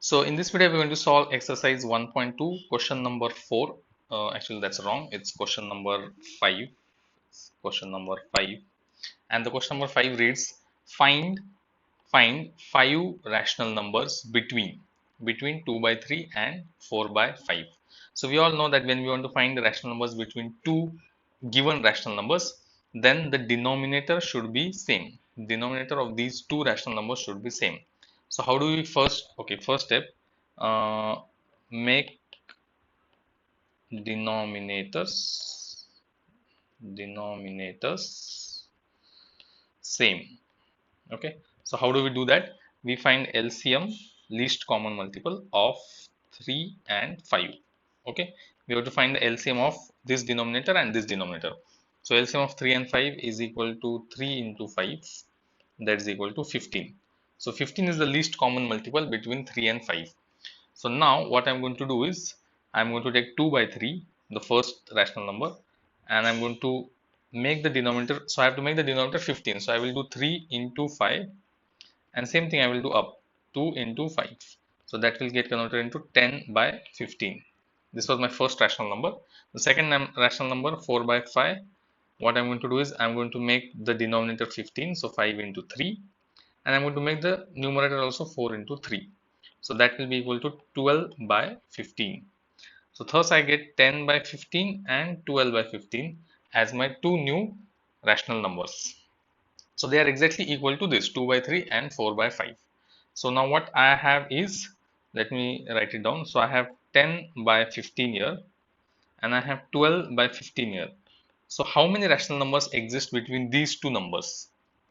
So in this video, we're going to solve exercise 1.2, question number 4. Actually, that's wrong. It's question number 5. Question number 5. And the question number 5 reads, find 5 rational numbers between 2 by 3 and 4 by 5. So we all know that when we want to find the rational numbers between two given rational numbers, then the denominator should be same. Denominator of these two rational numbers should be same. So how do we first step, uh, make denominators same. Okay, so how do we do that? We find LCM, least common multiple of 3 and 5. Okay, we have to find the LCM of this denominator and this denominator. So LCM of 3 and 5 is equal to 3 into 5, that is equal to 15. So 15 is the least common multiple between 3 and 5. So now what I'm going to do is I'm going to take 2 by 3, the first rational number, and I'm going to make the denominator. So I have to make the denominator 15. So I will do 3 into 5, and same thing I will do up 2 into 5. So that will get converted into 10 by 15. This was my first rational number. The second rational number 4 by 5. What I'm going to do is I'm going to make the denominator 15. So 5 into 3, and I'm going to make the numerator also 4 into 3. So that will be equal to 12 by 15. So thus I get 10 by 15 and 12 by 15 as my two new rational numbers. So they are exactly equal to this 2 by 3 and 4 by 5. So now what I have is, let me write it down. So I have 10 by 15 here and I have 12 by 15 here. So how many rational numbers exist between these two numbers?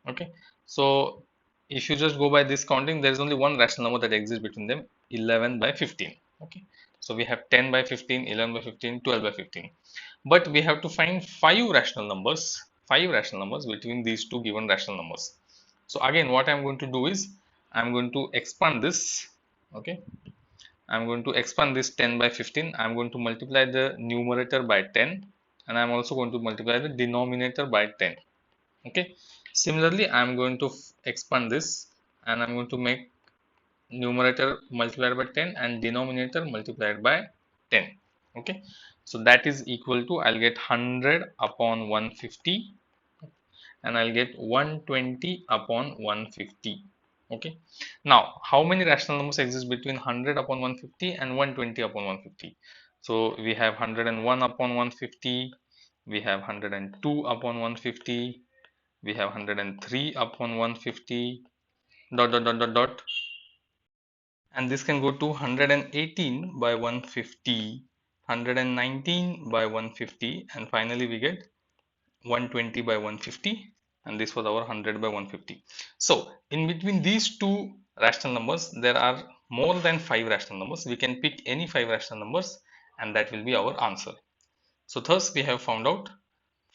Okay, so if you just go by this counting, there is only one rational number that exists between them, 11 by 15. Okay, so we have 10 by 15, 11 by 15, 12 by 15. But we have to find five rational numbers between these two given rational numbers. So again, what I'm going to do is I'm going to expand this. Okay, I'm going to expand this 10 by 15. I'm going to multiply the numerator by 10, and I'm also going to multiply the denominator by 10. Okay, similarly I'm going to expand this, and I'm going to make numerator multiplied by 10 and denominator multiplied by 10. Okay, so that is equal to, I'll get 100 upon 150 and I'll get 120 upon 150. Okay, now how many rational numbers exist between 100 upon 150 and 120 upon 150? So we have 101 upon 150, we have 102 upon 150, we have 103 upon 150, dot dot dot dot dot, and this can go to 118 by 150, 119 by 150, and finally we get 120 by 150, and this was our 100 by 150. So in between these two rational numbers there are more than 5 rational numbers. We can pick any 5 rational numbers and that will be our answer. So thus we have found out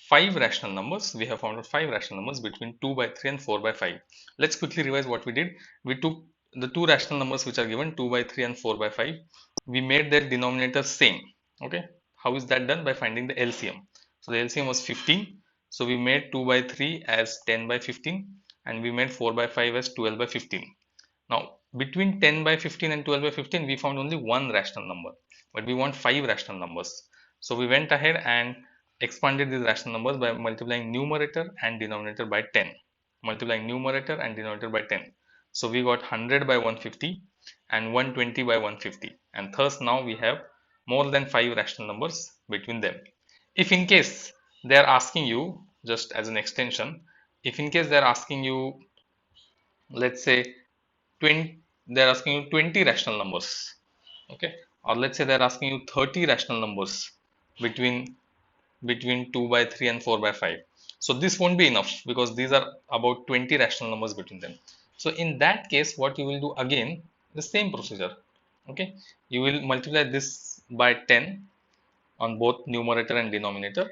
5 rational numbers. We have found out 5 rational numbers between 2 by 3 and 4 by 5. Let's quickly revise what we did. We took the two rational numbers which are given, 2 by 3 and 4 by 5. We made their denominators same. Okay, how is that done? By finding the LCM. So the LCM was 15. So we made 2 by 3 as 10 by 15 and we made 4 by 5 as 12 by 15. Now between 10 by 15 and 12 by 15 we found only one rational number, but we want 5 rational numbers. So we went ahead and expanded these rational numbers by multiplying numerator and denominator by 10. Multiplying numerator and denominator by 10. So we got 100 by 150 and 120 by 150, and thus now we have more than 5 rational numbers between them. If in case they are asking you, just as an extension, if in case they are asking you, let's say 20, they are asking you 20 rational numbers, okay, or let's say they are asking you 30 rational numbers between 2 by 3 and 4 by 5. So this won't be enough because these are about 20 rational numbers between them. So in that case, what you will do again, the same procedure. Okay, you will multiply this by 10 on both numerator and denominator.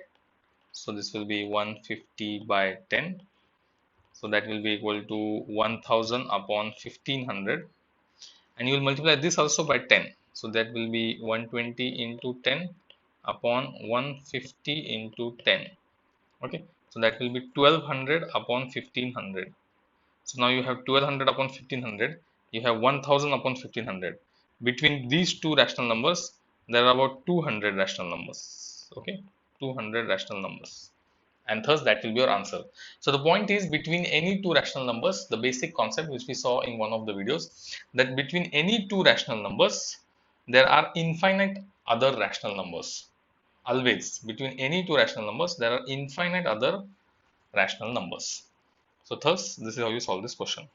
So this will be 150 by 10. So that will be equal to 1000 upon 1500. And you will multiply this also by 10. So that will be 120 into 10 upon 150 into 10. Okay, so that will be 1200 upon 1500. So now you have 1200 upon 1500, you have 1000 upon 1500. between these two rational numbers, there are about 200 rational numbers. Okay, 200 rational numbers, and thus that will be your answer. So the point is, between any two rational numbers, the basic concept which we saw in one of the videos, that between any two rational numbers, there are infinite other rational numbers. Always, between any two rational numbers, there are infinite other rational numbers. So thus, this is how you solve this question.